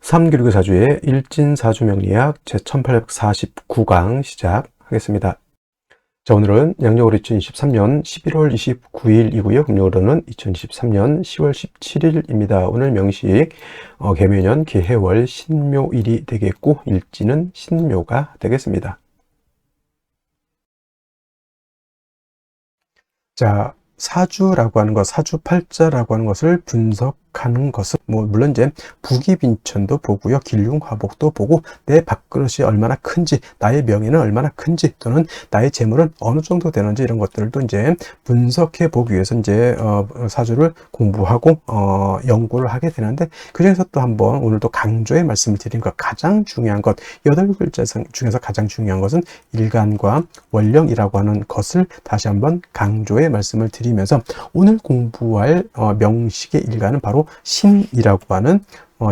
삼교육의 사주의 일진사주명리학 제1849강 시작하겠습니다. 자, 오늘은 양력으로 2023년 11월 29일이고요. 음력으로는 2023년 10월 17일입니다. 오늘 명식 개묘년 개해월 신묘일이 되겠고 일진은 신묘가 되겠습니다. 자, 사주라고 하는 것, 사주팔자라고 하는 것을 분석하는 것은 물론 이제 부기빈천도 보고요, 길흉화복도 보고 내 밥그릇이 얼마나 큰지, 나의 명예는 얼마나 큰지, 또는 나의 재물은 어느 정도 되는지 이런 것들도 이제 분석해 보기 위해서 이제 사주를 공부하고 연구를 하게 되는데, 그 중에서 또 한번 오늘도 강조의 말씀을 드린 것, 가장 중요한 것, 8글자 중에서 가장 중요한 것은 일간과 원령이라고 하는 것을 다시 한번 강조의 말씀을 드리면서, 오늘 공부할 명식의 일간은 바로 신이라고 하는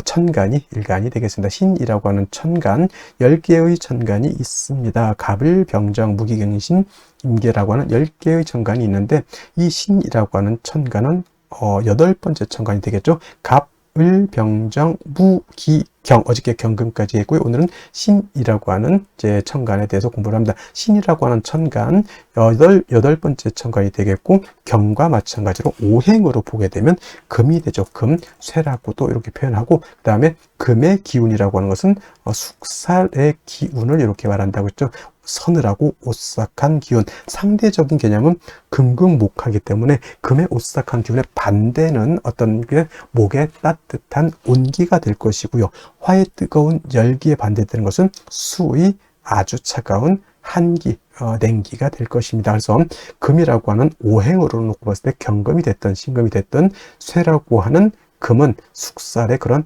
천간이 일간이 되겠습니다. 신이라고 하는 천간, 10개의 천간이 있습니다. 갑을, 병정, 무기경신, 임계라고 하는 10개의 천간이 있는데, 이 신이라고 하는 천간은 8번째 천간이 되겠죠. 갑, 을, 병정, 무, 기, 경, 어저께 경금까지 했고요. 오늘은 신이라고 하는 이제 천간에 대해서 공부를 합니다. 신이라고 하는 천간, 여덟 번째 천간이 되겠고, 경과 마찬가지로 오행으로 보게 되면 금이 되죠. 금, 쇠라고도 이렇게 표현하고, 그 다음에 금의 기운이라고 하는 것은 숙살의 기운을 이렇게 말한다고 했죠. 서늘하고 오싹한 기운, 상대적인 개념은 금금목하기 때문에 금의 오싹한 기운의 반대는 어떤 게 목의 따뜻한 온기가 될 것이고요. 화의 뜨거운 열기에 반대되는 것은 수의 아주 차가운 한기, 냉기가 될 것입니다. 그래서 금이라고 하는 오행으로 놓고 봤을 때 경금이 됐든 신금이 됐든 쇠라고 하는 금은 숙살의 그런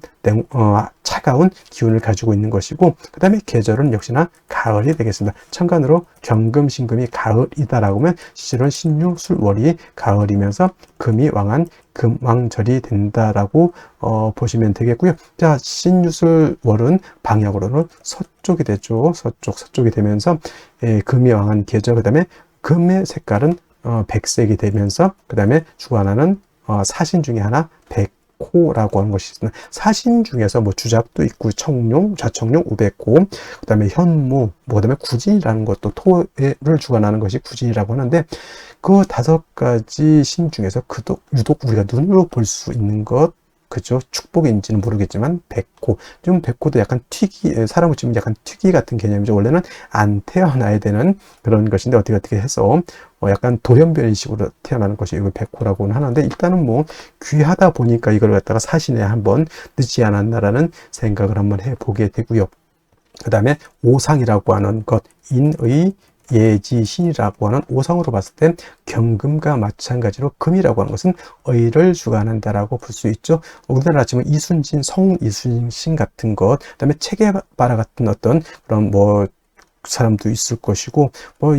차가운 기운을 가지고 있는 것이고, 그 다음에 계절은 역시나 가을이 되겠습니다. 천간으로 경금, 신금이 가을이다라고 하면 실은 신유, 술, 월이 가을이면서 금이 왕한 금왕절이 된다라고 보시면 되겠고요. 자, 신유, 술, 월은 방향으로는 서쪽이 되죠. 서쪽이 되면서 금이 왕한 계절, 그 다음에 금의 색깔은 백색이 되면서, 그 다음에 주관하는 사신 중에 하나 백호라고 하는 것이 있습니다. 사신 중에서 주작도 있고, 청룡, 좌청룡, 우백호, 그 다음에 현무, 그 다음에 구진이라는 것도 토를 주관하는 것이 구진이라고 하는데, 그 5가지 신 중에서 유독 우리가 눈으로 볼 수 있는 것, 그죠? 축복인지는 모르겠지만 백호, 좀 백호도 약간 사람을 치면 약간 특이 같은 개념이죠. 원래는 안 태어나야 되는 그런 것인데 어떻게 해서 약간 돌연변이식으로 태어나는 것이 이걸 백호라고는 하는데, 일단은 귀하다 보니까 이걸 갖다가 사신에 한번 늦지 않았나라는 생각을 한번 해보게 되고요. 그 다음에 오상이라고 하는 것, 인의 예지신이라고 하는 오상으로 봤을 때 경금과 마찬가지로 금이라고 하는 것은 의를 주관한다라고 볼 수 있죠. 우리나라 치면 이순신, 성운 이순신 같은 것, 그다음에 체게바라 같은 어떤 그런 사람도 있을 것이고,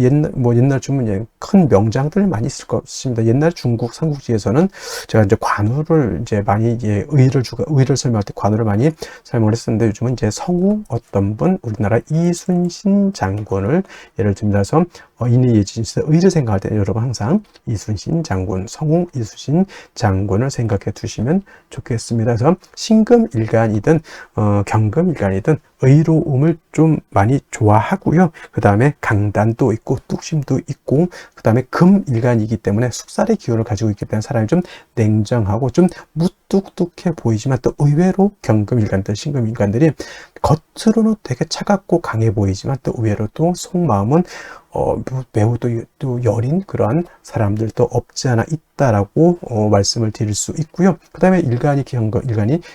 옛날 주면 큰 명장들 많이 있을 것입니다. 옛날 중국 삼국지에서는 제가 이제 관우를 이제 많이 의를 설명할 때 관우를 많이 설명을 했었는데, 요즘은 이제 성우 어떤 분, 우리나라 이순신 장군을 예를 들면서 인의예지신에서 의를 생각할 때 여러분 항상 이순신 장군, 성우 이순신 장군을 생각해 두시면 좋겠습니다. 그래서 신금일간이든 경금일간이든 의로움을 좀 많이 좋아하고요. 그 다음에 강단도 있고 뚝심도 있고, 그 다음에 금일간이기 때문에 숙살의 기운을 가지고 있기 때문에 사람이 좀 냉정하고 좀 무뚝뚝해 보이지만, 또 의외로 경금일간들, 신금일간들이 겉으로는 되게 차갑고 강해 보이지만 또 의외로 또 속마음은 매우 또 여린 그러한 사람들도 없지 않아 있다라고 말씀을 드릴 수 있고요. 그 다음에 일간이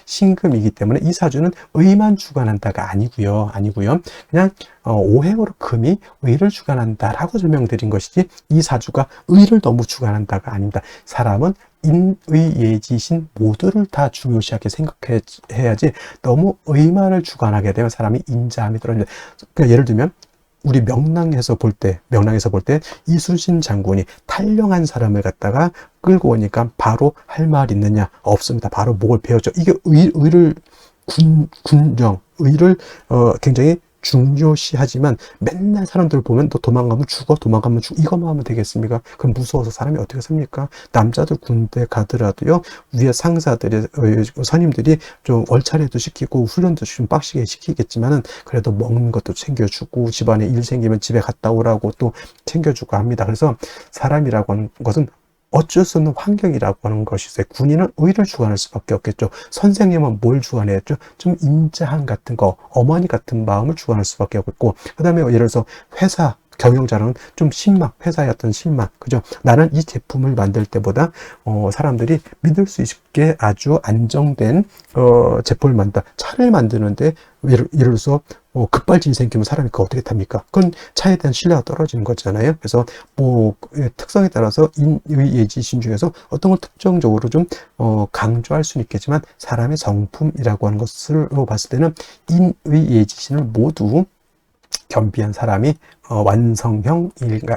신금이기 때문에 이 사주는 의만 주관한다가 아니고요. 그냥 오행으로 금이 의를 주관한다라고 설명드린 것이지, 이 사주가 의를 너무 주관한다가 아닙니다. 사람은 인의예지신 모두를 다 중요시하게 생각해야지, 너무 의만을 주관하게 되면 사람이 인자함이 떨어집니다. 그러니까 예를 들면 우리 명랑에서 볼 때 이순신 장군이 탈영한 사람을 갖다가 끌고 오니까 바로 할 말 있느냐? 없습니다. 바로 목을 베었죠. 이게 의를 굉장히 중요시하지만 맨날 사람들 보면 너 도망가면 죽어, 도망가면 죽어, 이것만 하면 되겠습니까? 그럼 무서워서 사람이 어떻게 삽니까? 남자들 군대 가더라도요, 위에 상사들이, 선임들이 좀 월차례도 시키고 훈련도 좀 빡시게 시키겠지만은 그래도 먹는 것도 챙겨주고 집안에 일 생기면 집에 갔다 오라고 또 챙겨주고 합니다. 그래서 사람이라고 하는 것은 어쩔 수 없는 환경이라고 하는 것이 있어요. 군인은 의를 주관할 수밖에 없겠죠. 선생님은 뭘 주관해야죠? 좀 인자함 같은 거, 어머니 같은 마음을 주관할 수밖에 없고, 그 다음에 예를 들어서 회사 경영자는 좀 신망, 회사의 어떤 신망, 그죠? 나는 이 제품을 만들 때보다 사람들이 믿을 수 있게 아주 안정된 제품을 만든다. 차를 만드는데 예를 들어서 급발진이 생기면 사람이 그거 어떻게 탑니까? 그건 차에 대한 신뢰가 떨어지는 거잖아요. 그래서 특성에 따라서 인의예지신 중에서 어떤 걸 특정적으로 좀 강조할 수는 있겠지만 사람의 성품이라고 하는 것으로 봤을 때는 인의예지신을 모두 겸비한 사람이 완성형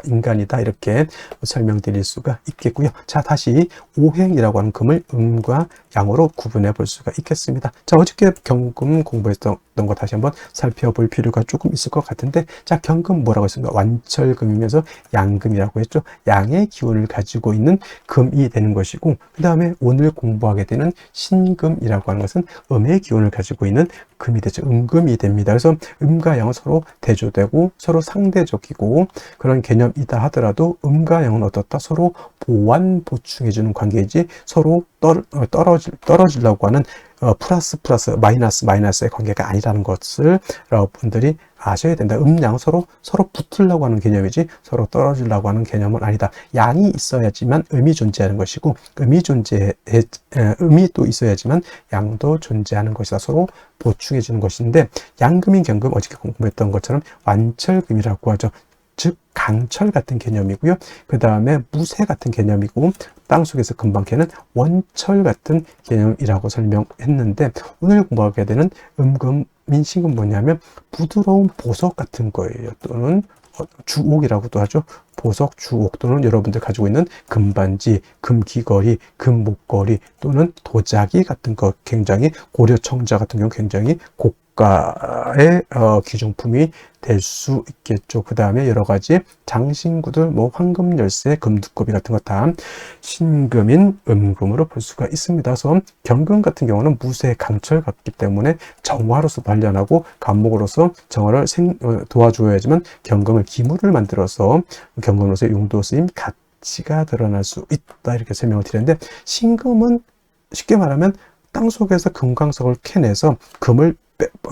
인간이다, 이렇게 설명드릴 수가 있겠고요. 자, 다시 오행이라고 하는 금을 음과 양으로 구분해 볼 수가 있겠습니다. 자, 어저께 경금 공부했던 거 다시 한번 살펴볼 필요가 조금 있을 것 같은데, 자, 경금 뭐라고 했습니까? 완철금이면서 양금이라고 했죠. 양의 기운을 가지고 있는 금이 되는 것이고, 그 다음에 오늘 공부하게 되는 신금이라고 하는 것은 음의 기운을 가지고 있는 금이 되죠. 음금이 됩니다. 그래서 음과 양은 서로 대조되고 서로 상대적이고 그런 개념이다 하더라도 음과 양은 어떻다? 서로 보완 보충해주는 관계이지 서로 떨어지려고 하는 플러스 마이너스의 관계가 아니라는 것을 여러분들이 아셔야 된다. 양은 서로 붙으려고 하는 개념이지 서로 떨어지려고 하는 개념은 아니다. 양이 있어야지만 음이 존재하는 것이고 음이 또 있어야지만 양도 존재하는 것이다. 서로 보충해 주는 것인데, 양금인 경금 어저께 공부했던 것처럼 완철금이라고 하죠. 즉 강철 같은 개념이고요. 그 다음에 무쇠 같은 개념이고, 땅속에서 금방 캐는 원철 같은 개념이라고 설명했는데, 오늘 공부하게 되는 음금인 신금 뭐냐면 부드러운 보석 같은 거예요. 또는 주옥이라고도 하죠. 보석, 주옥, 또는 여러분들 가지고 있는 금반지, 금귀걸이, 금목걸이, 또는 도자기 같은 거, 굉장히 고려청자 같은 경우 굉장히 고가의 귀중품이 될 수 있겠죠. 그 다음에 여러 가지 장신구들, 황금 열쇠, 금두꺼비 같은 거 다 신금인 음금으로 볼 수가 있습니다. 그래서 경금 같은 경우는 무쇠, 강철 같기 때문에 정화로서 단련하고 간목으로서 정화를 도와줘야지만 경금을 기물을 만들어서 경금으로서의 용도 쓰임 가치가 드러날 수 있다, 이렇게 설명을 드렸는데, 신금은 쉽게 말하면 땅속에서 금광석을 캐내서 금을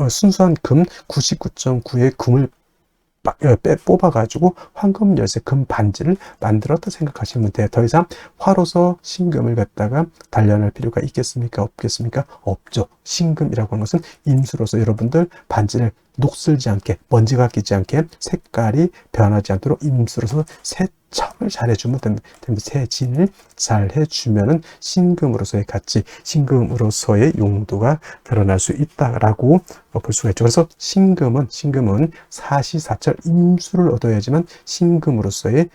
순수한 금 99.9의 금을 뽑아가지고 황금 열쇠 금 반지를 만들었다 생각하시면 돼요. 더 이상 화로서 신금을 갖다가 단련할 필요가 있겠습니까? 없겠습니까? 없죠. 신금이라고 하는 것은 임수로서 여러분들 반지를 녹슬지 않게, 먼지가 끼지 않게, 색깔이 변하지 않도록 임수로서 세척을 잘 해주면 됩니다. 세진을 잘 해주면은 신금으로서의 가치, 신금으로서의 용도가 드러날 수 있다라고 볼 수가 있죠. 그래서 신금은 사시사철 임수를 얻어야지만 신금으로서의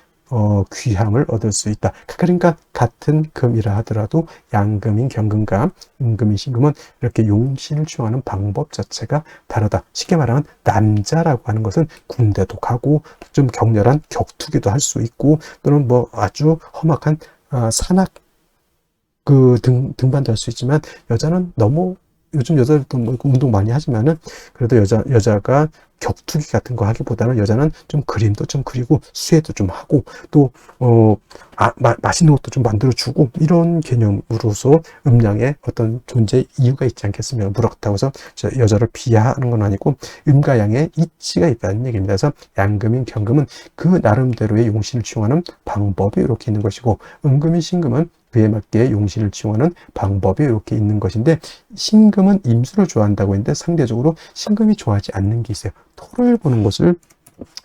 귀함을 얻을 수 있다. 그러니까 같은 금이라 하더라도 양금인 경금과 음금인 신금은 이렇게 용신을 취용하는 방법 자체가 다르다. 쉽게 말하면 남자라고 하는 것은 군대도 가고 좀 격렬한 격투기도 할 수 있고, 또는 아주 험악한 산악 등반도 할 수 있지만, 여자는 너무, 요즘 여자들도 운동 많이 하지만은 그래도 여자가 격투기 같은 거 하기보다는 여자는 좀 그림도 좀 그리고 수혜도 좀 하고 또 맛있는 것도 좀 만들어 주고, 이런 개념으로서 음양의 어떤 존재 이유가 있지 않겠습니까? 그렇다고 해서 여자를 비하하는 건 아니고 음과 양의 이치가 있다는 얘기입니다. 그래서 양금인 경금은 그 나름대로의 용신을 취용하는 방법이 이렇게 있는 것이고, 음금인 신금은 그에 맞게 용신을 취용하는 방법이 이렇게 있는 것인데, 신금은 임수를 좋아한다고 했는데 상대적으로 신금이 좋아하지 않는 게 있어요. 토를 보는 것을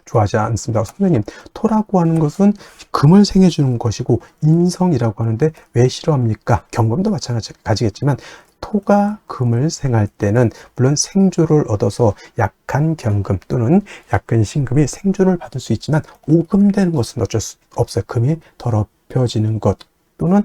좋아하지 않습니다. 선생님, 토라고 하는 것은 금을 생해주는 것이고 인성이라고 하는데 왜 싫어합니까? 경금도 마찬가지겠지만 토가 금을 생할 때는 물론 생조를 얻어서 약한 경금 또는 약한 신금이 생조를 받을 수 있지만 오금되는 것은 어쩔 수 없어요. 금이 더럽혀지는 것, 또는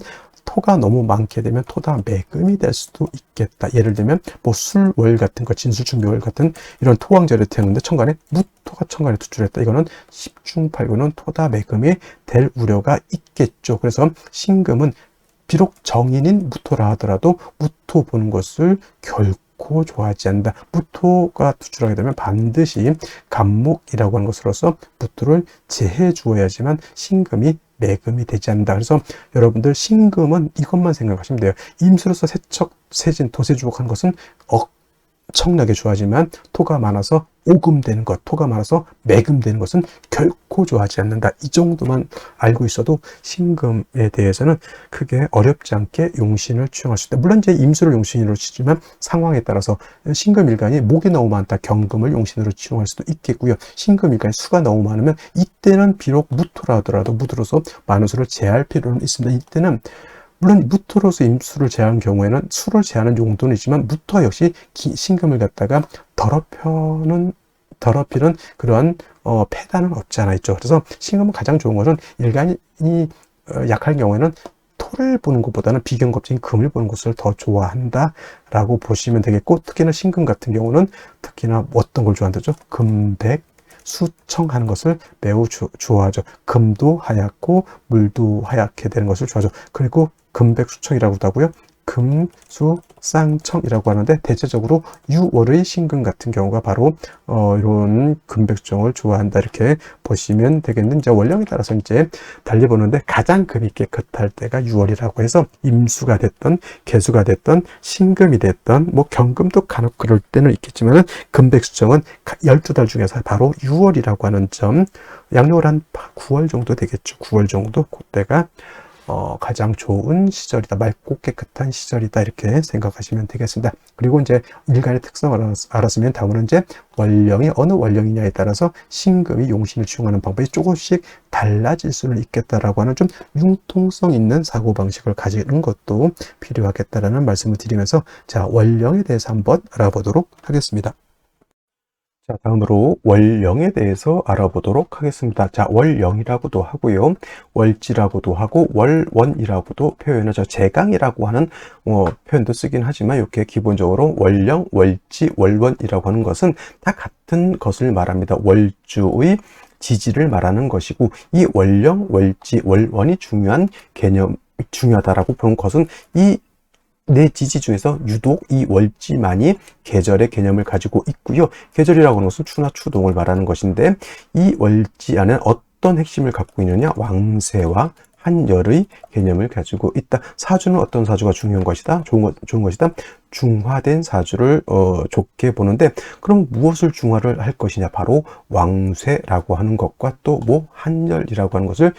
토가 너무 많게 되면 토다매금이 될 수도 있겠다. 예를 들면 뭐 술월 같은 거, 진술충묘월 같은 이런 토왕절에 태우는데 천간에 무토가 천간에 투출했다. 이거는 10중 8구는 토다매금이 될 우려가 있겠죠. 그래서 신금은 비록 정인인 무토라 하더라도 무토 보는 것을 결코 좋아하지 않는다. 무토가 투출하게 되면 반드시 간목이라고 하는 것으로서 무토를 제해 주어야지만 신금이 매금이 되지 않는다. 그래서 여러분들 신금은 이것만 생각하시면 돼요. 임수로서 세척, 세진, 도세주복하는 것은 엄청나게 좋아하지만 토가 많아서 오금되는 것, 토가 많아서 매금되는 것은 결코 좋아하지 않는다. 이 정도만 알고 있어도 신금에 대해서는 크게 어렵지 않게 용신을 취용할 수 있다. 물론 이제 임수를 용신으로 치지만 상황에 따라서 신금일간이 목이 너무 많다. 경금을 용신으로 취용할 수도 있겠고요. 신금일간이 수가 너무 많으면 이때는 비록 무토라 하더라도 무토로서 많은 수를 제할 필요는 있습니다. 이때는 물론 무토로서 임수를 제하는 경우에는 수를 제하는 용도는 있지만 무토 역시 신금을 갖다가 더럽히는 그러한 폐단은 없지 않아 있죠. 그래서 신금은 가장 좋은 것은 일간이 약할 경우에는 토를 보는 것보다는 비견겁적인 금을 보는 것을 더 좋아한다라고 보시면 되겠고, 특히나 신금 같은 경우는 특히나 어떤 걸 좋아한다죠? 금백 수청하는 것을 매우 좋아하죠. 금도 하얗고 물도 하얗게 되는 것을 좋아하죠. 그리고 금백수청이라고도 하고요. 금수쌍청이라고 하는데 대체적으로 유월의 신금 같은 경우가 바로 이런 금백수청을 좋아한다 이렇게 보시면 되겠는데, 이제 원령에 따라서 이제 달리보는데 가장 금이 깨끗할 때가 유월이라고 해서 임수가 됐던 개수가 됐던 신금이 됐던 뭐 경금도 간혹 그럴 때는 있겠지만은 금백수청은 12달 중에서 바로 유월이라고 하는 점, 양력을 한 9월 정도 되겠죠. 9월 정도 그때가 가장 좋은 시절이다. 맑고 깨끗한 시절이다. 이렇게 생각하시면 되겠습니다. 그리고 이제 일간의 특성을 알았으면 다음은 이제 원령이 어느 원령이냐에 따라서 신금이 용신을 취용하는 방법이 조금씩 달라질 수는 있겠다라고 하는 좀 융통성 있는 사고방식을 가지는 것도 필요하겠다라는 말씀을 드리면서 자, 원령에 대해서 한번 알아보도록 하겠습니다. 자, 다음으로 월령에 대해서 알아보도록 하겠습니다. 자, 월령이라고도 하고요. 월지라고도 하고 월원이라고도 표현하죠. 제강이라고 하는 표현도 쓰긴 하지만 이렇게 기본적으로 월령, 월지, 월원이라고 하는 것은 다 같은 것을 말합니다. 월주의 지지를 말하는 것이고, 이 월령, 월지, 월원이 중요하다라고 보는 것은 이 네 지지 중에서 유독 이 월지만이 계절의 개념을 가지고 있고요. 계절이라고 하는 것은 추나 추동을 말하는 것인데, 이 월지 안에 어떤 핵심을 갖고 있느냐? 왕세와 한열의 개념을 가지고 있다. 사주는 어떤 사주가 중요한 것이다? 좋은 것이다. 중화된 사주를 좋게 보는데, 그럼 무엇을 중화를 할 것이냐? 바로 왕쇠라고 하는 것과 또 뭐 한열이라고 하는 것을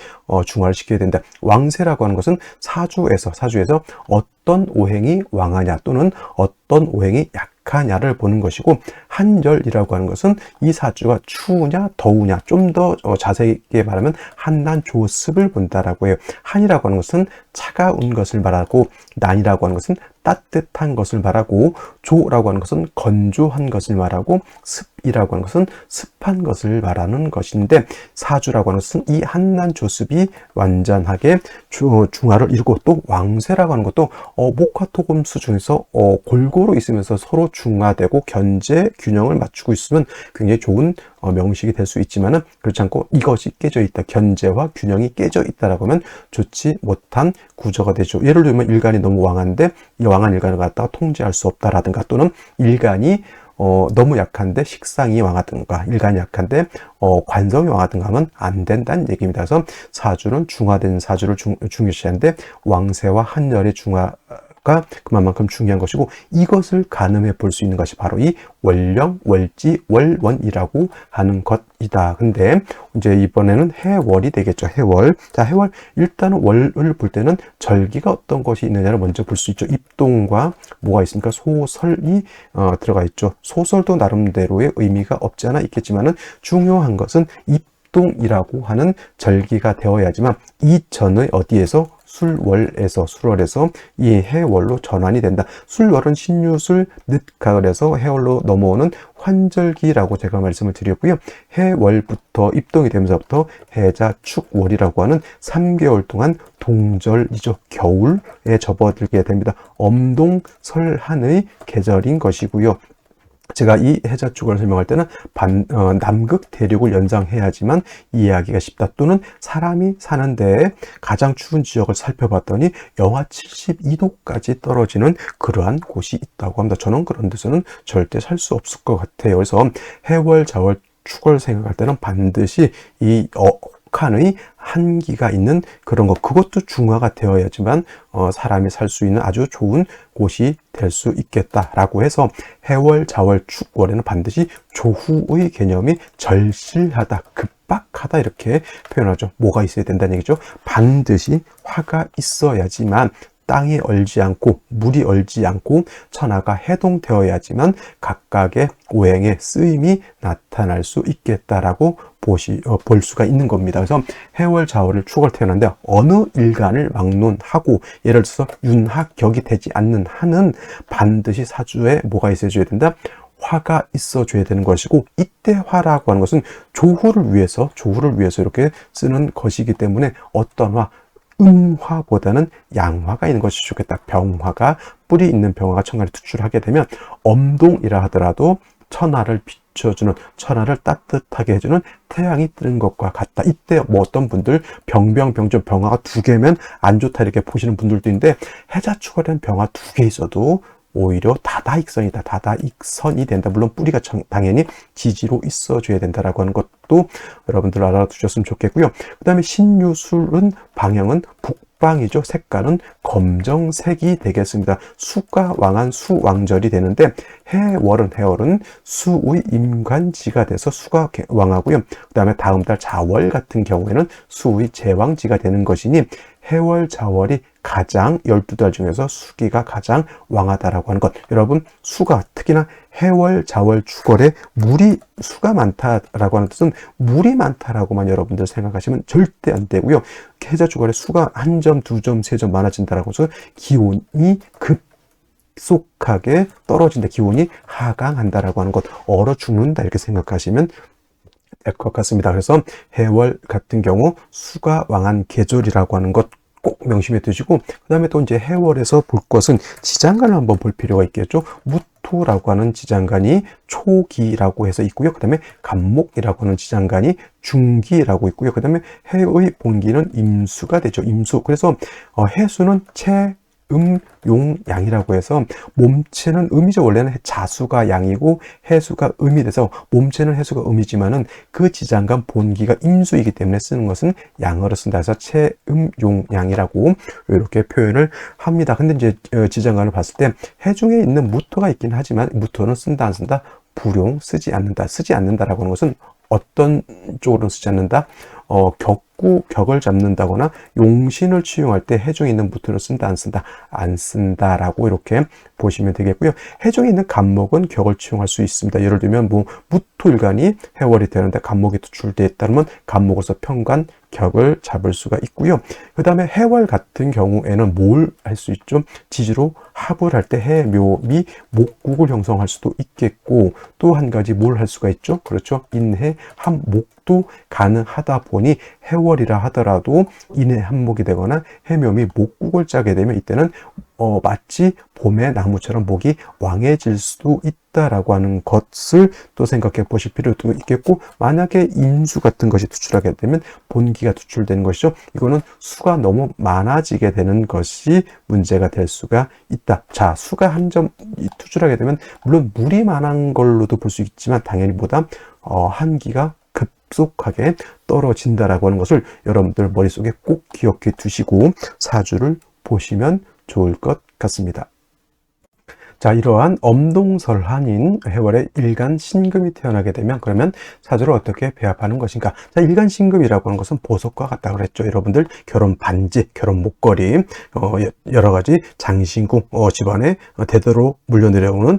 중화를 시켜야 된다. 왕쇠라고 하는 것은 사주에서 어떤 오행이 왕하냐 또는 어떤 오행이 약하냐를 보는 것이고, 한열이라고 하는 것은 이 사주가 추우냐 더우냐, 좀 더 자세하게 말하면 한난 조습을 본다라고 해요. 한이라고 하는 것은 차가운 것을 말하고, 난이라고 하는 것은 따뜻한 것을 말하고, 조라고 하는 것은 건조한 것을 말하고, 습이라고 하는 것은 습한 것을 말하는 것인데, 사주라고 하는 것은 이 한난 조습이 완전하게 중화를 이루고, 또 왕쇠라고 하는 것도 목화토금수 중에서 골고루 있으면서 서로 중화되고 견제 균형을 맞추고 있으면 굉장히 좋은 명식이 될 수 있지만은, 그렇지 않고 이것이 깨져 있다, 견제와 균형이 깨져 있다라고 하면 좋지 못한 구조가 되죠. 예를 들면 일간이 너무 왕한데 이 왕한 일간을 갖다가 통제할 수 없다라든가, 또는 일간이 너무 약한데 식상이 왕하든가, 일간이 약한데 관성이 왕하든가 하면 안 된다는 얘기입니다. 그래서 사주는 중화된 사주를 중요시하는데, 왕세와 한열의 중화가 그만큼 중요한 것이고, 이것을 가늠해 볼 수 있는 것이 바로 이 월령, 월지, 월원이라고 하는 것이다. 근데 이제 이번에는 해월이 되겠죠. 해월. 자, 해월, 일단은 월을 볼 때는 절기가 어떤 것이 있느냐를 먼저 볼 수 있죠. 입동과 뭐가 있습니까? 소설이 들어가 있죠. 소설도 나름대로의 의미가 없지 않아 있겠지만은, 중요한 것은 입동이라고 하는 절기가 되어야지만 이 전의 어디에서 술월에서 이 해월로 전환이 된다. 술월은 신유술 늦가을에서 해월로 넘어오는 환절기라고 제가 말씀을 드렸고요. 해월부터 입동이 되면서부터 해자 축월이라고 하는 3개월 동안 동절이죠. 겨울에 접어들게 됩니다. 엄동설한의 계절인 것이고요. 제가 이 해자축을 설명할 때는 남극 대륙을 연상해야지만 이해하기가 쉽다. 또는 사람이 사는 데에 가장 추운 지역을 살펴봤더니 영하 72도까지 떨어지는 그러한 곳이 있다고 합니다. 저는 그런 데서는 절대 살 수 없을 것 같아요. 그래서 해월, 자월, 축을 생각할 때는 반드시 이 극한의 한기가 있는 그런 것, 그것도 중화가 되어야지만 사람이 살 수 있는 아주 좋은 곳이 될 수 있겠다라고 해서 해월, 자월, 축월에는 반드시 조후의 개념이 절실하다, 급박하다 이렇게 표현하죠. 뭐가 있어야 된다는 얘기죠. 반드시 화가 있어야지만 땅이 얼지 않고 물이 얼지 않고 천하가 해동되어야지만 각각의 오행의 쓰임이 나타날 수 있겠다라고 볼 수가 있는 겁니다. 그래서 해월, 자월을 축월 태어났는데 어느 일간을 막론하고 예를 들어서 윤학격이 되지 않는 한은 반드시 사주에 뭐가 있어줘야 된다? 화가 있어줘야 되는 것이고, 이때 화라고 하는 것은 조후를 위해서 이렇게 쓰는 것이기 때문에 어떤 화, 음화보다는 양화가 있는 것이 좋겠다. 병화가, 뿌리 있는 병화가 천간에 투출하게 되면 엄동이라 하더라도 천하를 비춰주는, 천하를 따뜻하게 해주는 태양이 뜨는 것과 같다. 이때 뭐 어떤 분들 병정 병화가 2개면 안 좋다 이렇게 보시는 분들도 있는데, 해자축월에는 병화 2개 있어도 오히려 다다익선이다. 다다익선이 된다. 물론 뿌리가 당연히 지지로 있어줘야 된다라고 하는 것도 여러분들 알아두셨으면 좋겠고요. 그 다음에 신유술은 방향은 북방이죠. 색깔은 검정색이 되겠습니다. 수가 왕한 수왕절이 되는데 해월은 수의 임관지가 돼서 수가 왕하고요. 그 다음에 다음 달 자월 같은 경우에는 수의 제왕지가 되는 것이니 해월, 자월이 가장 12달 중에서 수기가 가장 왕하다라고 하는 것. 여러분, 수가 특히나 해월, 자월, 축월에 수가 많다라고 하는 뜻은 물이 많다라고만 여러분들 생각하시면 절대 안 되고요. 해자, 축월에 수가 1점, 2점, 3점 많아진다라고 해서 기온이 급속하게 떨어진다. 기온이 하강한다라고 하는 것. 얼어 죽는다 이렇게 생각하시면 될 것 같습니다. 그래서 해월 같은 경우 수가 왕한 계절이라고 하는 것 꼭 명심해 두시고, 그 다음에 또 이제 해월에서 볼 것은 지장간을 한번 볼 필요가 있겠죠. 무토라고 하는 지장간이 초기라고 해서 있고요. 그 다음에 간목이라고 하는 지장간이 중기라고 있고요. 그 다음에 해의 본기는 임수가 되죠. 임수. 그래서 해수는 용, 양이라고 해서 몸체는 음이죠. 원래는 자수가 양이고 해수가 음이 돼서 몸체는 해수가 음이지만은 그 지장간 본기가 임수이기 때문에 쓰는 것은 양어로 쓴다 해서 용, 양이라고 이렇게 표현을 합니다. 근데 이제 지장간을 봤을 때 해 중에 있는 무토가 있긴 하지만 무토는 쓴다 안 쓴다? 불용, 쓰지 않는다라고 하는 것은 어떤 쪽으로 쓰지 않는다? 격을 잡는다거나 용신을 취용할 때 해중에 있는 무토를 쓴다 안 쓴다? 안 쓴다라고 이렇게 보시면 되겠고요. 해중에 있는 간목은 격을 취용할 수 있습니다. 예를 들면 뭐 무토일간이 해월이 되는데 간목이 투출되어 있다면 간목으로서 편관, 격을 잡을 수가 있고요. 그 다음에 해월 같은 경우에는 뭘 할 수 있죠? 지지로 합을 할 때 해, 묘, 미, 목국을 형성할 수도 있겠고, 또 한 가지 뭘 할 수가 있죠? 그렇죠. 인해, 합목도 가능하다 보니 해월이라 하더라도 인해, 합목이 되거나 해묘미, 목국을 짜게 되면 이때는 마치 봄의 나무처럼 목이 왕해질 수도 있다라고 하는 것을 또 생각해 보실 필요도 있겠고, 만약에 임수 같은 것이 투출하게 되면 본기가 투출되는 것이죠. 이거는 수가 너무 많아지게 되는 것이 문제가 될 수가 있다. 자, 수가 한 점 투출하게 되면 물론 물이 많은 걸로도 볼 수 있지만 당연히 보다 한기가 급속하게 떨어진다라고 하는 것을 여러분들 머릿속에 꼭 기억해 두시고 사주를 보시면 좋을 것 같습니다. 자, 이러한 엄동설한인 해월에 일간 신금이 태어나게 되면 그러면 사주를 어떻게 배합하는 것인가? 자, 일간 신금이라고 하는 것은 보석과 같다 그랬죠. 여러분들 결혼 반지, 결혼 목걸이, 여러 가지 장신구, 집안에 대대로 물려내려오는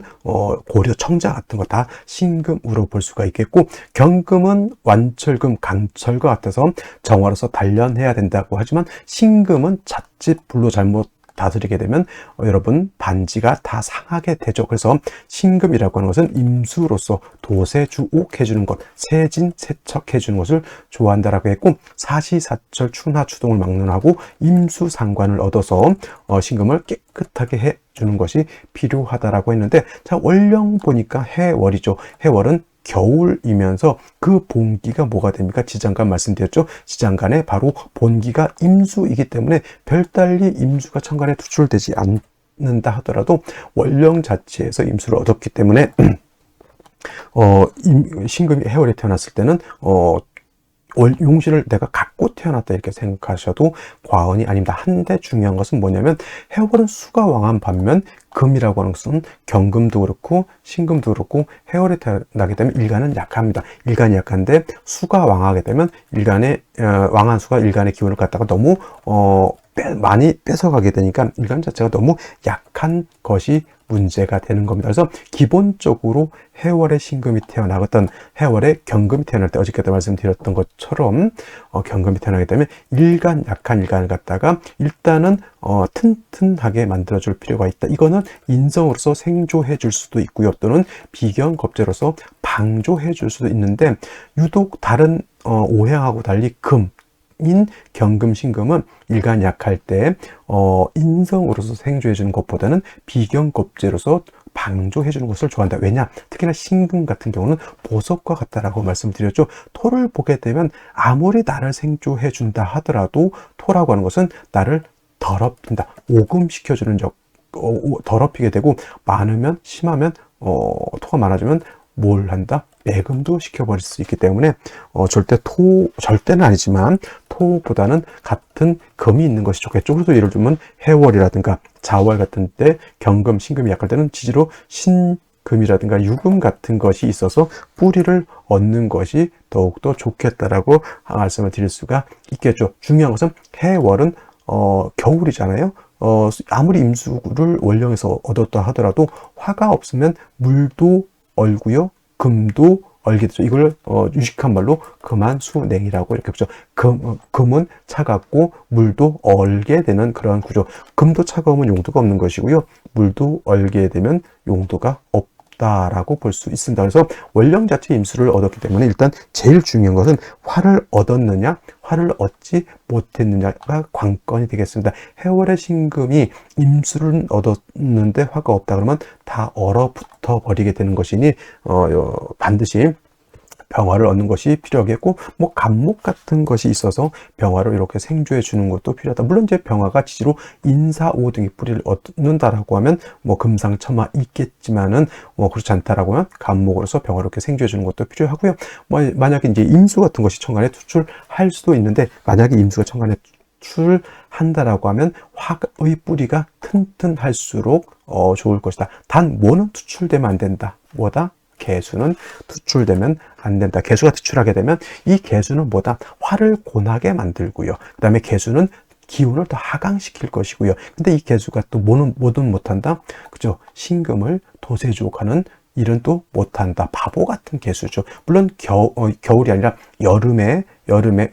고려 청자 같은 거 다 신금으로 볼 수가 있겠고, 경금은 완철금, 강철과 같아서 정화로서 단련해야 된다고 하지만 신금은 자칫 불로 잘못 다스리게 되면 여러분 반지가 다 상하게 되죠. 그래서 신금이라고 하는 것은 임수로서 도세주옥 해주는 것, 세진세척 해주는 것을 좋아한다라고 했고, 사시사철 춘하추동을 막론하고 임수상관을 얻어서 신금을 깨끗하게 해주는 것이 필요하다라고 했는데, 자, 월령 보니까 해월이죠. 해월은 겨울이면서 그 본기가 뭐가 됩니까? 지장간 말씀드렸죠. 지장간에 바로 본기가 임수이기 때문에 별달리 임수가 천간에 투출되지 않는다 하더라도 월령 자체에서 임수를 얻었기 때문에 신금이 해월에 태어났을 때는 용신을 내가 갖고 태어났다 이렇게 생각하셔도 과언이 아닙니다. 한데 중요한 것은 뭐냐면, 해월은 수가 왕한 반면 금이라고 하는 것은 경금도 그렇고 신금도 그렇고 해월에 태어나게 되면 일간은 약합니다. 일간이 약한데 수가 왕하게 되면 일간의 왕한 수가 일간의 기운을 갖다가 너무 많이 뺏어가게 되니까 일간 자체가 너무 약한 것이 문제가 되는 겁니다. 그래서 기본적으로 해월에 신금이 태어나거든, 해월에 경금이 태어날 때 어저께도 말씀드렸던 것처럼 경금이 태어나게 되면 약한 일간을 갖다가 일단은 튼튼하게 만들어줄 필요가 있다. 이거는 인성으로서 생조해 줄 수도 있고요, 또는 비견겁재로서 방조해 줄 수도 있는데, 유독 다른 오행하고 달리 인 경금 신금은 일간 약할 때 인성으로서 생조해 주는 것보다는 비견겁재로서 방조해 주는 것을 좋아한다. 왜냐? 특히나 신금 같은 경우는 보석과 같다라고 말씀드렸죠. 토를 보게 되면 아무리 나를 생조해 준다 하더라도 토라고 하는 것은 나를 더럽힌다, 오금시켜주는 더럽히게 되고, 많으면 심하면 토가 많아지면 뭘 한다? 매금도 시켜버릴 수 있기 때문에 절대는 아니지만 토보다는 같은 금이 있는 것이 좋겠죠. 그래서 예를 들면 해월이라든가 자월 같은 때 경금, 신금이 약할 때는 지지로 신금이라든가 유금 같은 것이 있어서 뿌리를 얻는 것이 더욱더 좋겠다라고 말씀을 드릴 수가 있겠죠. 중요한 것은 해월은 겨울이잖아요. 아무리 임수를 월령에서 얻었다 하더라도 화가 없으면 물도 얼고요, 금도 얼게 되죠. 이걸 유식한 말로 금한수냉이라고 이렇게 보죠. 금은 차갑고 물도 얼게 되는 그런 구조. 금도 차가우면 용도가 없는 것이고요, 물도 얼게 되면 용도가 없다라고 볼 수 있습니다. 그래서 월령 자체 임수를 얻었기 때문에 일단 제일 중요한 것은 화를 얻었느냐, 화를 얻지 못했느냐가 관건이 되겠습니다. 해월의 신금이 임수를 얻었는데 화가 없다 그러면 다 얼어붙어 버리게 되는 것이니 반드시 병화를 얻는 것이 필요하겠고, 간목 같은 것이 있어서 병화를 이렇게 생조해 주는 것도 필요하다. 물론 이제 병화가 지지로 인사오등이 뿌리를 얻는다라고 하면 금상첨화 있겠지만은 그렇지 않다라고 하면 간목으로서 병화를 이렇게 생조해 주는 것도 필요하고요. 만약에 이제 임수 같은 것이 천간에 투출할 수도 있는데, 만약에 임수가 천간에 투출한다라고 하면 화의 뿌리가 튼튼할수록 좋을 것이다. 단 뭐는 투출되면 안 된다. 뭐다? 개수는 투출되면 안 된다. 개수가 투출하게 되면 이 개수는 뭐다? 화를 곤하게 만들고요. 그 다음에 개수는 기운을 더 하강시킬 것이고요. 근데 이 개수가 또 뭐든 못한다? 그죠? 신금을 도세주옥하는 일은 또 못한다. 바보 같은 개수죠. 물론 겨울이 아니라 여름에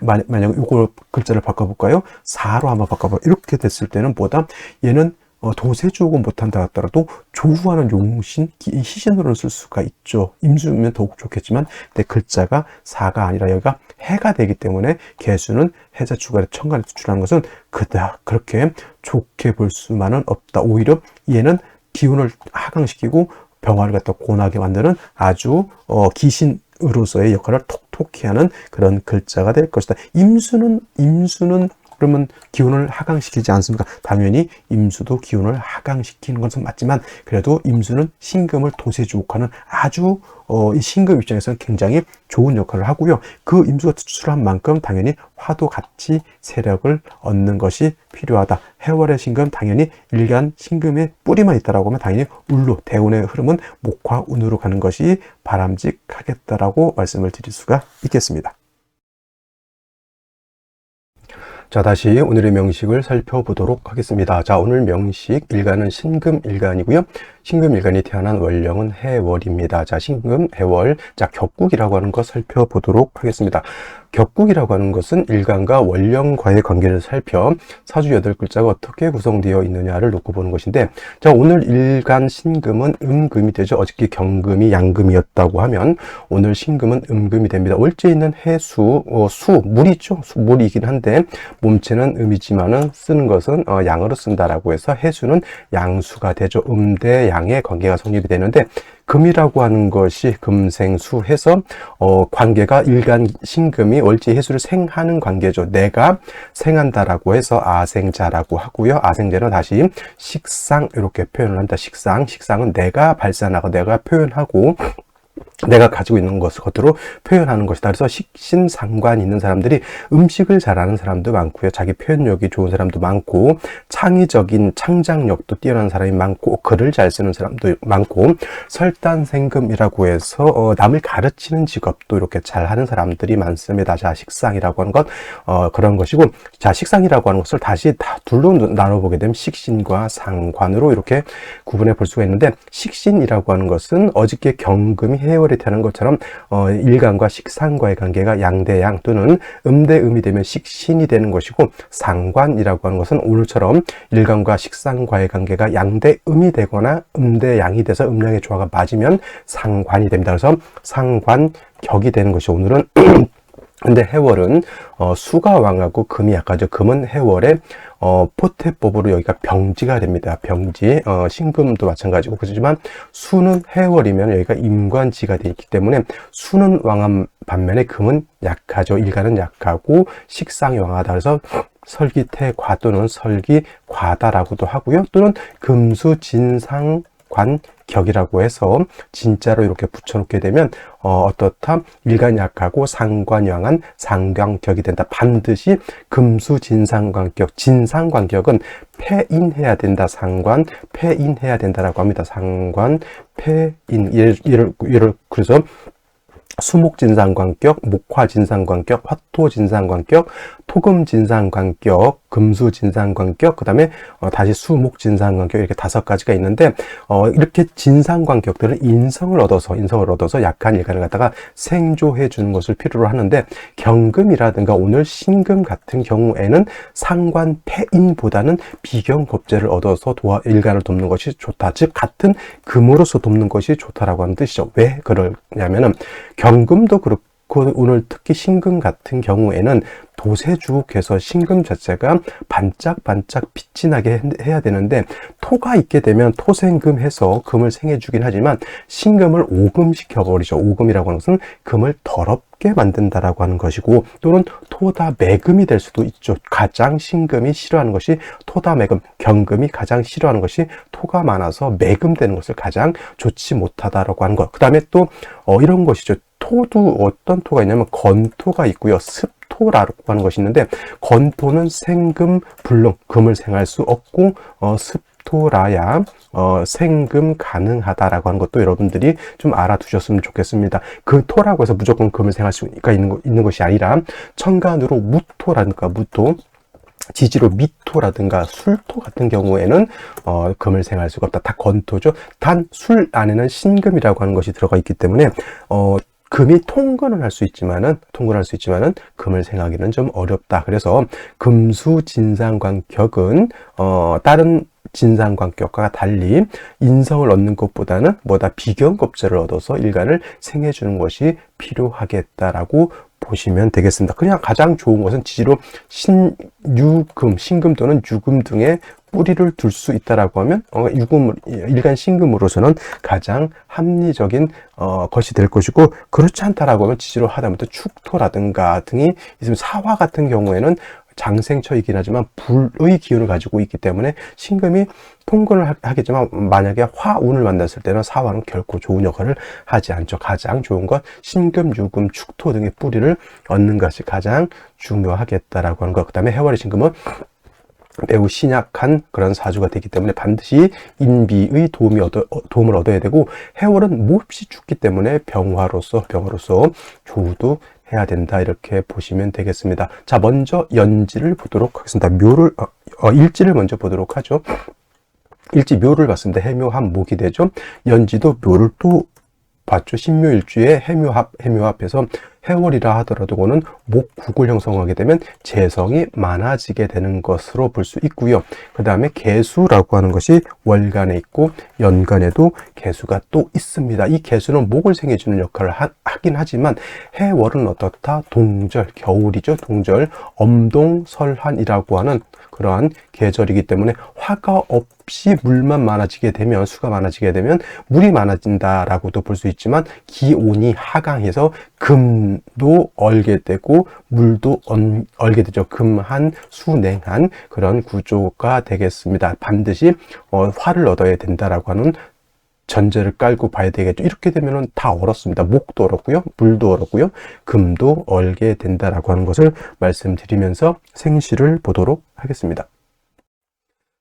만약 이거 글자를 바꿔볼까요? 사로 한번 바꿔봐. 이렇게 됐을 때는 뭐다? 얘는 도세주옥은 못한다 하더라도 조후하는 용신, 희신으로 쓸 수가 있죠. 임수면 더욱 좋겠지만, 근데 글자가 사가 아니라 여기가 해가 되기 때문에 개수는 해자 주간에 천간에 투출하는 것은 그닥 그렇게 좋게 볼 수만은 없다. 오히려 얘는 기운을 하강시키고 병화를 갖다 곤하게 만드는 아주 기신으로서의 역할을 톡톡히 하는 그런 글자가 될 것이다. 임수는 그러면 기운을 하강시키지 않습니까? 당연히 임수도 기운을 하강시키는 것은 맞지만 그래도 임수는 신금을 도세주옥하는 아주 이 신금 입장에서는 굉장히 좋은 역할을 하고요. 그 임수가 투출한 만큼 당연히 화도 같이 세력을 얻는 것이 필요하다. 해월의 신금 당연히 일간 신금의 뿌리만 있다라고 하면 당연히 울로 대운의 흐름은 목화 운으로 가는 것이 바람직하겠다라고 말씀을 드릴 수가 있겠습니다. 자, 다시 오늘의 명식을 살펴보도록 하겠습니다. 자, 오늘 명식 일간은 신금일간이고요. 신금일간이 태어난 월령은 해월입니다. 자, 신금, 해월. 자, 격국이라고 하는 거 살펴보도록 하겠습니다. 격국이라고 하는 것은 일간과 월령과의 관계를 살펴 사주 8글자가 어떻게 구성되어 있느냐를 놓고 보는 것인데, 자, 오늘 일간 신금은 음금이 되죠. 어저께 경금이 양금이었다고 하면 오늘 신금은 음금이 됩니다. 월지에 있는 해수, 물이 있죠. 물이긴 한데 몸체는 음이지만은 쓰는 것은 양으로 쓴다라고 해서 해수는 양수가 되죠. 대 양의 관계가 성립이 되는데, 금이라고 하는 것이 금생수 해서 관계가 일간 신금이 월지 해수를 생하는 관계죠. 내가 생한다라고 해서 아생자라고 하고요. 아생자는 다시 식상 이렇게 표현을 한다. 식상은 내가 발산하고 내가 표현하고 내가 가지고 있는 것을 겉으로 표현하는 것이다. 그래서 식신상관이 있는 사람들이 음식을 잘하는 사람도 많고요. 자기 표현력이 좋은 사람도 많고, 창의적인 창작력도 뛰어난 사람이 많고, 글을 잘 쓰는 사람도 많고, 설단생금이라고 해서 남을 가르치는 직업도 이렇게 잘하는 사람들이 많습니다. 자, 식상이라고 하는 것 그런 것이고, 자, 식상이라고 하는 것을 다시 다 둘로 나눠보게 되면 식신과 상관으로 이렇게 구분해 볼 수가 있는데, 식신이라고 하는 것은 어저께 경금이 해월이 되는 것처럼 일간과 식상과의 관계가 양대양 또는 음대음이 되면 식신이 되는 것이고, 상관이라고 하는 것은 오늘처럼 일간과 식상과의 관계가 양대음이 되거나 음대양이 돼서 음양의 조화가 맞으면 상관이 됩니다. 그래서 상관격이 되는 것이 오늘은 근데 해월은 수가 왕하고 금이 약하죠. 금은 해월에 포태법으로 여기가 병지가 됩니다. 병지, 신금도 마찬가지고 그렇지만 수는 해월이면 여기가 임관지가 되어 있기 때문에 수는 왕한 반면에 금은 약하죠. 일간은 약하고 식상이 왕하다. 그래서 설기태과 또는 설기과다라고도 하고요. 또는 금수진상관 격이라고 해서 진짜로 이렇게 붙여놓게 되면 어떻다? 일간 약하고 상관양한 상관격이 된다. 반드시 금수진상관격, 진상관격은 패인해야 된다. 상관 패인해야 된다라고 합니다. 상관 패인 예를 그래서 수목진상관격, 목화진상관격, 화토진상관격, 토금진상관격, 금수진상관격, 그 다음에 다시 수목진상관격 이렇게 5가지가 있는데 이렇게 진상관격들은 인성을 얻어서 약한 일간을 갖다가 생조해 주는 것을 필요로 하는데, 경금이라든가 오늘 신금 같은 경우에는 상관패인보다는 비경겁제를 얻어서 일간을 돕는 것이 좋다. 즉 같은 금으로서 돕는 것이 좋다라고 하는 뜻이죠. 왜 그러냐면은 경금도 그렇고 오늘 특히 신금 같은 경우에는 도세주옥해서 신금 자체가 반짝반짝 빛이 나게 해야 되는데, 토가 있게 되면 토생금해서 금을 생해주긴 하지만 신금을 오금시켜버리죠. 오금이라고 하는 것은 금을 더럽게 만든다라고 하는 것이고, 또는 토다 매금이 될 수도 있죠. 가장 신금이 싫어하는 것이 토다 매금, 경금이 가장 싫어하는 것이 토가 많아서 매금되는 것을 가장 좋지 못하다라고 하는 것. 그 다음에 또 이런 것이죠. 토도 어떤 토가 있냐면 건토가 있고요. 습토라고 하는 것이 있는데, 건토는 생금 불능, 금을 생할 수 없고 습토라야 생금 가능하다라고 하는 것도 여러분들이 좀 알아두셨으면 좋겠습니다. 그 토라고 해서 무조건 금을 생할 수가 있는 것이 아니라 천간으로 무토라든가 지지로 미토라든가 술토 같은 경우에는 금을 생할 수가 없다. 다 건토죠. 단 술 안에는 신금이라고 하는 것이 들어가 있기 때문에 금이 통근을 할 수 있지만은 금을 생하기는 좀 어렵다. 그래서 금수진상관격은 다른 진상관격과 달리 인성을 얻는 것보다는 비경겁제를 얻어서 일간을 생해주는 것이 필요하겠다라고 보시면 되겠습니다. 그냥 가장 좋은 것은 지지로 신금 또는 유금 등의 뿌리를 둘 수 있다라고 하면 일간 신금으로서는 가장 합리적인 것이 될 것이고, 그렇지 않다라고 하면 지지로 하다못해 축토라든가 등이 있으면 사화 같은 경우에는 장생처이긴 하지만 불의 기운을 가지고 있기 때문에 신금이 통근을 하겠지만 만약에 화운을 만났을 때는 사화는 결코 좋은 역할을 하지 않죠. 가장 좋은 건 신금, 유금, 축토 등의 뿌리를 얻는 것이 가장 중요하겠다라고 하는 것. 그 다음에 해월의 신금은 매우 신약한 그런 사주가 되기 때문에 반드시 인비의 도움을 얻어야 되고, 해월은 몹시 춥기 때문에 병화로서 조우도 해야 된다, 이렇게 보시면 되겠습니다. 자, 먼저 연지를 보도록 하겠습니다. 일지를 먼저 보도록 하죠. 일지 묘를 봤습니다. 해묘합목이 되죠. 연지도 묘를 또 봤죠. 신묘일주에 해묘합해서 해월이라 하더라도 그거는 목국을 형성하게 되면 재성이 많아지게 되는 것으로 볼 수 있고요. 그 다음에 개수라고 하는 것이 월간에 있고 연간에도 개수가 또 있습니다. 이 개수는 목을 생해주는 역할을 하긴 하지만 해월은 어떻다? 동절, 겨울이죠. 동절, 엄동설한이라고 하는 그러한 계절이기 때문에 화가 없이 물만 많아지게 되면, 수가 많아지게 되면 물이 많아진다라고도 볼 수 있지만, 기온이 하강해서 금도 얼게 되고 물도 얼게 되죠. 금한 수냉한 그런 구조가 되겠습니다. 반드시 화를 얻어야 된다라고 하는 전제를 깔고 봐야 되겠죠. 이렇게 되면은 다 얼었습니다. 목도 얼었고요, 물도 얼었고요, 금도 얼게 된다라고 하는 것을 말씀드리면서 생시를 보도록 하겠습니다.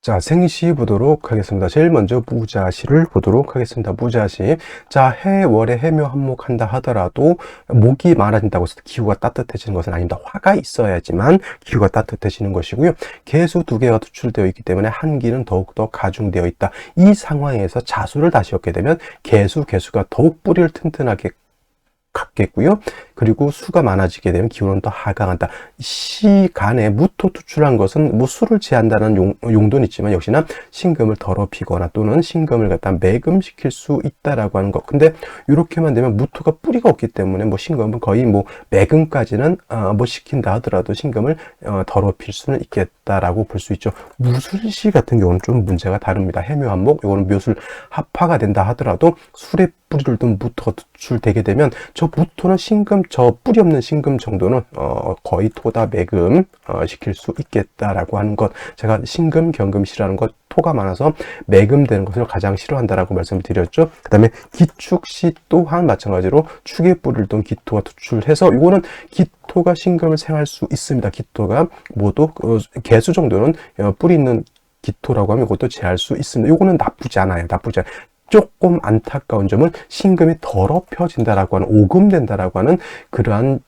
자, 생시 보도록 하겠습니다. 제일 먼저 무자시를 보도록 하겠습니다. 무자시. 자, 해월에 해묘합목한다 하더라도 목이 많아진다고 해서 기후가 따뜻해지는 것은 아닙니다. 화가 있어야지만 기후가 따뜻해지는 것이고요. 개수 2개가 투출되어 있기 때문에 한기는 더욱더 가중되어 있다. 이 상황에서 자수를 다시 얻게 되면 개수가 더욱 뿌리를 튼튼하게 갖겠고요. 그리고 수가 많아지게 되면 기운은 더 하강한다. 시간에 무토 투출한 것은 뭐 수를 제한다는 용도는 있지만 역시나 신금을 더럽히거나 또는 신금을 갖다 매금시킬 수 있다라고 하는 것. 근데 이렇게만 되면 무토가 뿌리가 없기 때문에 뭐 신금은 거의 뭐 매금까지는 뭐 시킨다 하더라도 신금을 더럽힐 수는 있겠다라고 볼 수 있죠. 무술시 같은 경우는 좀 문제가 다릅니다. 해묘한목, 이거는 묘술 합화가 된다 하더라도 술의 뿌리를 둔 무토가 투출되게 되면 저 무토는 신금, 저 뿌리 없는 신금 정도는 거의 토다 매금 시킬 수 있겠다라고 하는 것. 제가 신금, 경금 싫어하는 것, 토가 많아서 매금되는 것을 가장 싫어한다라고 말씀을 드렸죠. 그 다음에 기축시 또한 마찬가지로 축의 뿌리를 둔 기토가 투출해서 이거는 기토가 신금을 생할 수 있습니다. 기토가 모두 개수 정도는 뿌리 있는 기토라고 하면 이것도 제할 수 있습니다. 이거는 나쁘지 않아요. 조금 안타까운 점은 신금이 더럽혀진다라고 하는, 오금된다라고 하는 그러한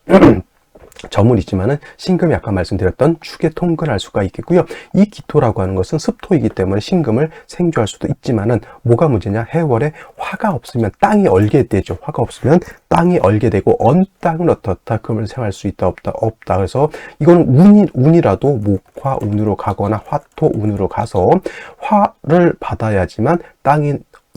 점은 있지만은 신금이 아까 말씀드렸던 축에 통근할 수가 있겠고요. 이 기토라고 하는 것은 습토이기 때문에 신금을 생조할 수도 있지만은 뭐가 문제냐? 해월에 화가 없으면 땅이 얼게 되죠. 화가 없으면 땅이 얼게 되고, 언 땅은 어떻다? 금을 생할 수 있다, 없다. 그래서 이거는 운이라도 목화 운으로 가거나 화토 운으로 가서 화를 받아야지만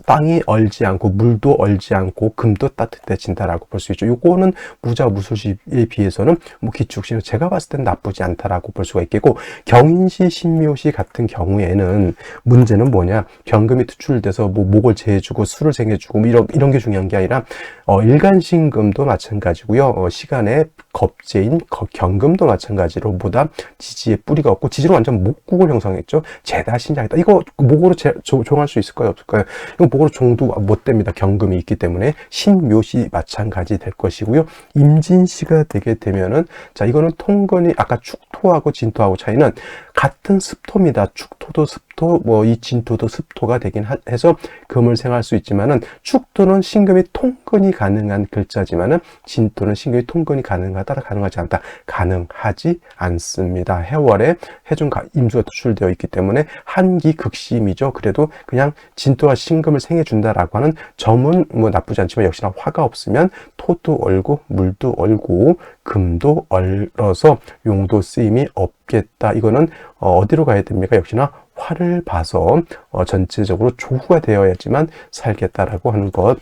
땅이 얼지 않고 물도 얼지 않고 금도 따뜻해진다라고 볼 수 있죠. 요거는 무자 무술시에 비해서는 뭐 기축시는 제가 봤을 땐 나쁘지 않다라고 볼 수가 있겠고, 경인시, 신묘시 같은 경우에는 문제는 뭐냐? 경금이 투출돼서 뭐 목을 재해주고 수를 생해주고 뭐 이런 게 중요한 게 아니라 일간신금도 마찬가지고요. 시간의 겁재인 경금도 마찬가지로 보다 지지의 뿌리가 없고, 지지로 완전 목국을 형성했죠. 재다 신장이다. 이거 목으로 종할 수 있을까요, 없을까요? 이거 목으로 종도 못 됩니다. 경금이 있기 때문에. 신묘시 마찬가지 될 것이고요. 임진시가 되게 되면은, 자, 이거는 통근이 아까 축토하고 진토하고 차이는 같은 습토입니다. 축토도 습토, 뭐 이 진토도 습토가 되긴 해서 금을 생할 수 있지만은, 축토는 신금이 통근이 가능한 글자지만은 진토는 신금이 통근이 가능하다, 가능하지 않다, 가능하지 않습니다. 해월에 해중 임수가 투출되어 있기 때문에 한기 극심이죠. 그래도 그냥 진토와 신금을 생해준다라고 하는 점은 뭐 나쁘지 않지만, 역시나 화가 없으면 토도 얼고 물도 얼고 금도 얼어서 용도 쓰임이 없겠다. 이거는 어디로 가야 됩니까? 역시나 화를 봐서 전체적으로 조후가 되어야지만 살겠다라고 하는 것.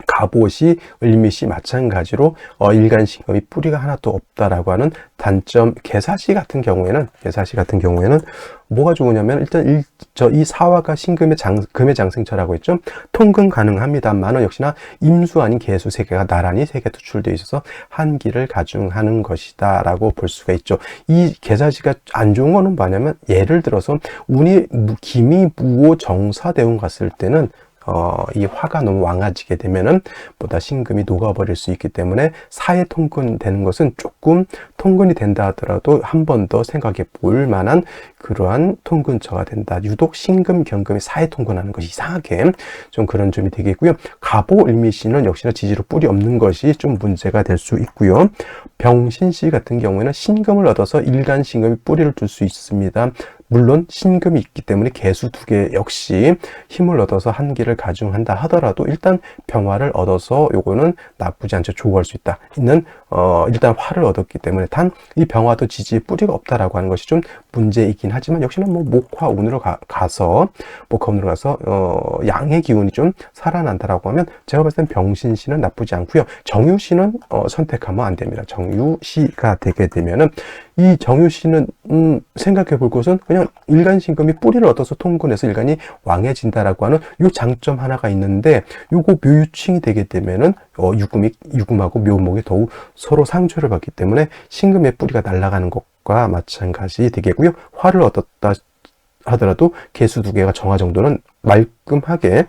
갑옷이, 을밋이 마찬가지로 일간신금이 뿌리가 하나도 없다라고 하는 단점. 계사시 같은 경우에는 뭐가 좋으냐면 일단 이 사화가 신금의 금의 장생처라고 했죠. 통근 가능합니다만은 역시나 임수 아닌 계수 세 개가 나란히 세 개 투출되어 있어서 한기를 가중하는 것이다 라고 볼 수가 있죠. 이 계사시가 안 좋은 거는 뭐냐면 예를 들어서 운이 기미 무오 정사대운 갔을 때는 이 화가 너무 왕아지게 되면은 보다 신금이 녹아버릴 수 있기 때문에 사회 통근 되는 것은 조금 통근이 된다 하더라도 한 번 더 생각해 볼 만한 그러한 통근처가 된다. 유독 신금, 경금이 사회 통근하는 것이 이상하게 좀 그런 점이 되겠고요. 갑오, 을미씨는 역시나 지지로 뿔이 없는 것이 좀 문제가 될 수 있고요. 병신씨 같은 경우에는 신금을 얻어서 일간 신금이 뿌리를 둘 수 있습니다. 물론 신금이 있기 때문에 개수 두 개 역시 힘을 얻어서 한기를 가중한다 하더라도 일단 병화를 얻어서 요거는 나쁘지 않죠. 좋아할 수 있다. 일단 화를 얻었기 때문에 단 이 병화도 지지에 뿌리가 없다라고 하는 것이 좀 문제이긴 하지만 역시나 뭐 목화운으로 가서 양의 기운이 좀 살아난다라고 하면 제가 봤을 땐 병신씨는 나쁘지 않고요. 정유씨는 선택하면 안 됩니다. 정유씨가 되게 되면은 이 정유씨는 생각해 볼 것은 그냥 일간신금이 뿌리를 얻어서 통근해서 일간이 왕해진다라고 하는 요 장점 하나가 있는데 요거 묘유칭이 되게 되면은 유금하고 묘목이 더욱 서로 상처를 받기 때문에 신금의 뿌리가 날아가는 것과 마찬가지 되겠고요. 화를 얻었다 하더라도 개수 두 개가 정화 정도는 말끔하게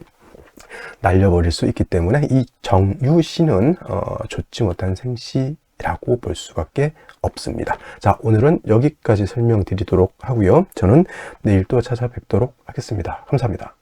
날려버릴 수 있기 때문에 이 정유씨는 좋지 못한 생시라고 볼 수밖에 없습니다. 자, 오늘은 여기까지 설명드리도록 하고요. 저는 내일 또 찾아뵙도록 하겠습니다. 감사합니다.